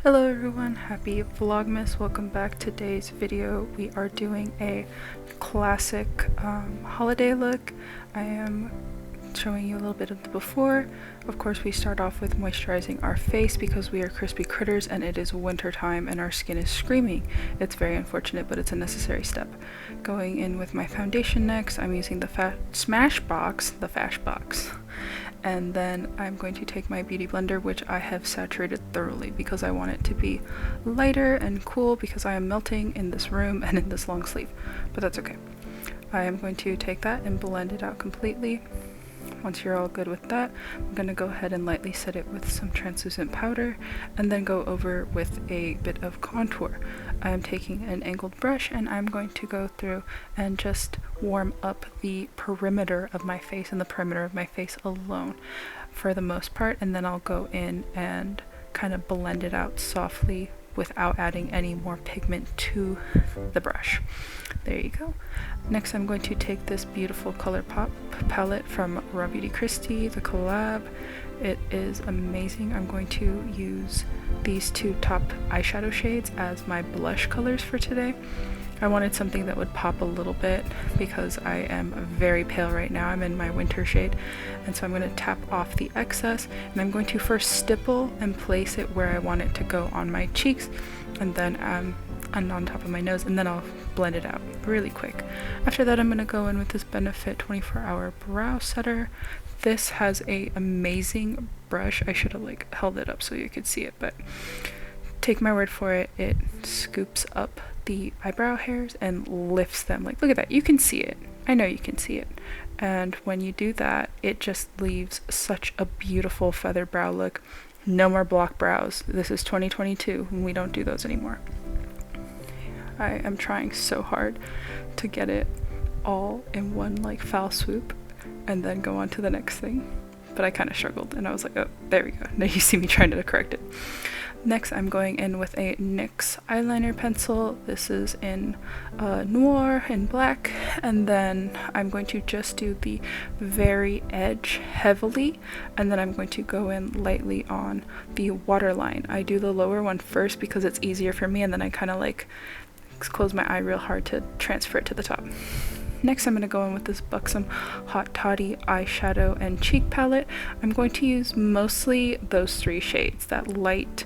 Hello everyone, happy Vlogmas. Welcome back. Today's video we are doing a classic holiday look. I am showing you a little bit of the before. Of course, we start off with moisturizing our face because we are crispy critters and it is winter time and our skin is screaming. It's very unfortunate, but it's a necessary step. Going in with my foundation next, I'm using the Fashbox, and then I'm going to take my beauty blender, which I have saturated thoroughly because I want it to be lighter and cool because I am melting in this room and in this long sleeve, but that's okay. I am going to take that and blend it out completely. Once you're all good with that, I'm going to go ahead and lightly set it with some translucent powder and then go over with a bit of contour. I am taking an angled brush and I'm going to go through and just warm up the perimeter of my face and the perimeter of my face alone for the most part, and then I'll go in and kind of blend it out softly without adding any more pigment to the brush. There you go. Next I'm going to take this beautiful ColourPop palette from Raw Beauty Kristi, the collab. It is amazing. I'm going to use these two top eyeshadow shades as my blush colors for today. I wanted something that would pop a little bit because I am very pale right now. I'm in my winter shade, and so I'm going to tap off the excess and I'm going to first stipple and place it where I want it to go on my cheeks, and then and on top of my nose, and then I'll blend it out really quick. After that, I'm going to go in with this Benefit 24-hour brow setter. This has a amazing brush. I should have held it up so you could see it, but take my word for it, it scoops up the eyebrow hairs and lifts them. Look at that, you can see it. I know you can see it. And when you do that, it just leaves such a beautiful feather brow look. No more block brows. This is 2022 and we don't do those anymore. I am trying so hard to get it all in one foul swoop and then go on to the next thing, but I kind of struggled and I was like, oh, there we go. Now you see me trying to correct it. Next, I'm going in with a NYX eyeliner pencil. This is in Noir and black, and then I'm going to just do the very edge heavily, and then I'm going to go in lightly on the waterline. I do the lower one first because it's easier for me, and then I kind of close my eye real hard to transfer it to the top. Next, I'm going to go in with this Buxom Hot Toddy eyeshadow and cheek palette. I'm going to use mostly those three shades, that light,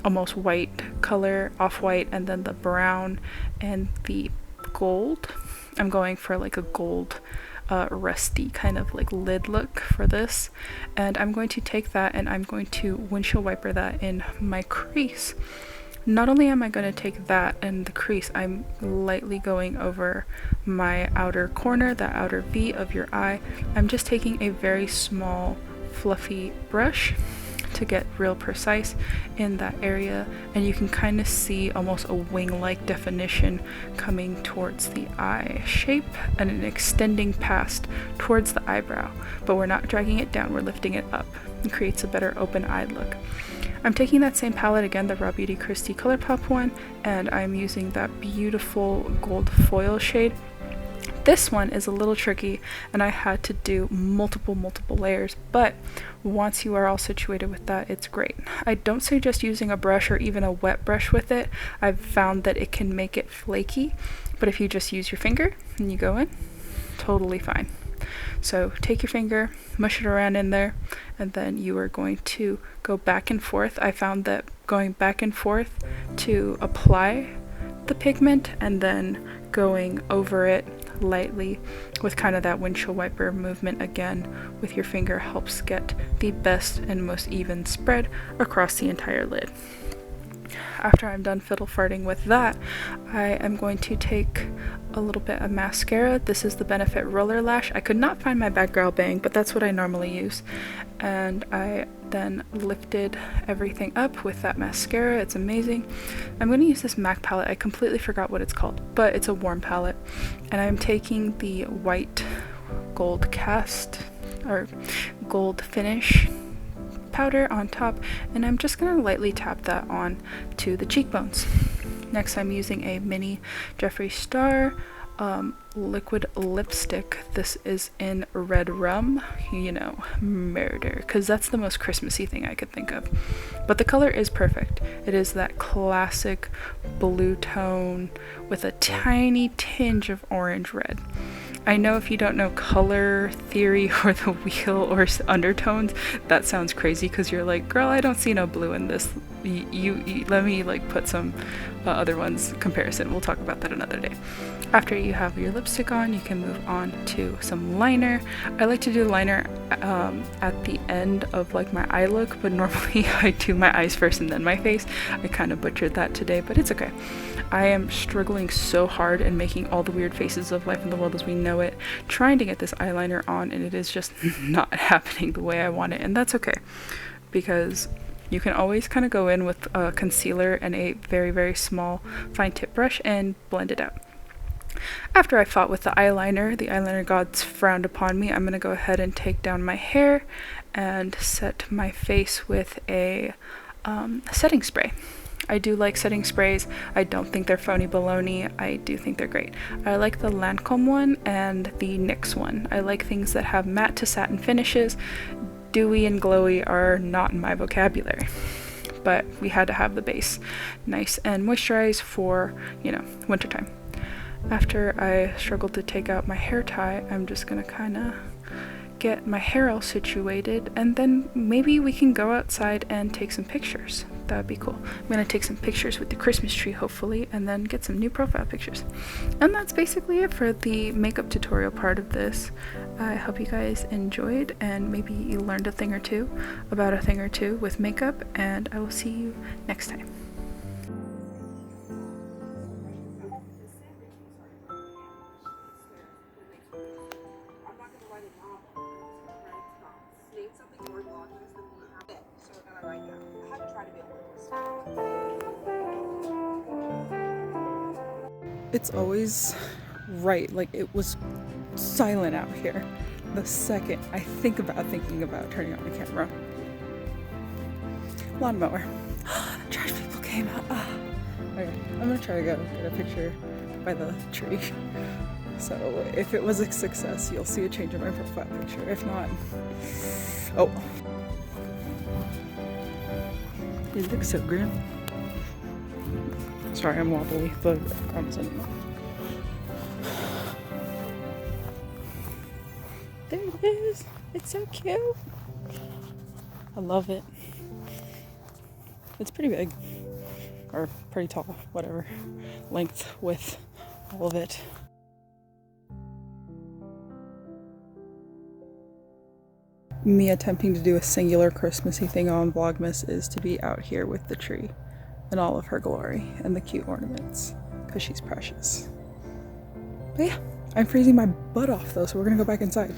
almost white color, off-white, and then the brown and the gold. I'm going for a gold rusty kind of lid look for this, and I'm going to take that and I'm going to windshield wiper that in my crease. Not only am I going to take that and the crease, I'm lightly going over my outer corner, that outer V of your eye. I'm just taking a very small fluffy brush to get real precise in that area, and you can kind of see almost a wing-like definition coming towards the eye shape and an extending past towards the eyebrow, but we're not dragging it down, we're lifting it up. It creates a better open-eyed look. I'm taking that same palette again, the Raw Beauty Kristi ColourPop one, and I'm using that beautiful gold foil shade. This one is a little tricky and I had to do multiple layers, but once you are all situated with that, it's great. I don't suggest using a brush or even a wet brush with it. I've found that it can make it flaky, but if you just use your finger and you go in, totally fine. So take your finger, mush it around in there, and then you are going to go back and forth. I found that going back and forth to apply the pigment and then going over it lightly with kind of that windshield wiper movement again with your finger helps get the best and most even spread across the entire lid. After I'm done fiddle farting with that, I am going to take a little bit of mascara. This is the Benefit Roller Lash. I could not find my back brow bang, but that's what I normally use. And I then lifted everything up with that mascara. It's amazing. I'm going to use this MAC palette. I completely forgot what it's called, but it's a warm palette. And I'm taking the white gold cast or gold finish powder on top, and I'm just going to lightly tap that on to the cheekbones. Next, I'm using a mini Jeffree Star liquid lipstick. This is in Red Rum, you know, murder, because that's the most Christmassy thing I could think of. But the color is perfect. It is that classic blue tone with a tiny tinge of orange red. I know if you don't know color theory or the wheel or undertones, that sounds crazy because you're like, girl, I don't see no blue in this. You let me like put some other ones comparison. We'll talk about that another day. After you have your lipstick on, you can move on to some liner. I like to do liner at the end of like my eye look, but normally I do my eyes first and then my face. I kind of butchered that today, but it's okay. I am struggling so hard and making all the weird faces of life in the world as we know it, trying to get this eyeliner on, and it is just not happening the way I want it, and that's okay, because you can always kind of go in with a concealer and a very, very small fine tip brush and blend it out. After I fought with the eyeliner gods frowned upon me, I'm going to go ahead and take down my hair and set my face with a setting spray. I do like setting sprays. I don't think they're phony baloney. I do think they're great. I like the Lancome one and the NYX one. I like things that have matte to satin finishes. Dewy and glowy are not in my vocabulary, but we had to have the base nice and moisturized for, you know, wintertime. After I struggled to take out my hair tie, I'm just gonna kind of get my hair all situated, and then maybe we can go outside and take some pictures. That would be cool. I'm gonna take some pictures with the Christmas tree, hopefully, and then get some new profile pictures. And that's basically it for the makeup tutorial part of this. I hope you guys enjoyed, and maybe you learned a thing or two about a thing or two with makeup, and I will see you next time. It's always right, like it was silent out here the second I thinking about turning on the camera. Lawnmower. The trash people came out. Okay, I'm gonna try to go get a picture by the tree. So if it was a success, you'll see a change in my profile picture. If not, oh. You look so grim. Sorry, I'm wobbly. The background is anyway. There it is. It's so cute. I love it. It's pretty big. Or pretty tall, whatever. Length, width, all of it. Me attempting to do a singular Christmassy thing on Vlogmas is to be out here with the tree in all of her glory and the cute ornaments, because she's precious. But yeah, I'm freezing my butt off though, so we're gonna go back inside.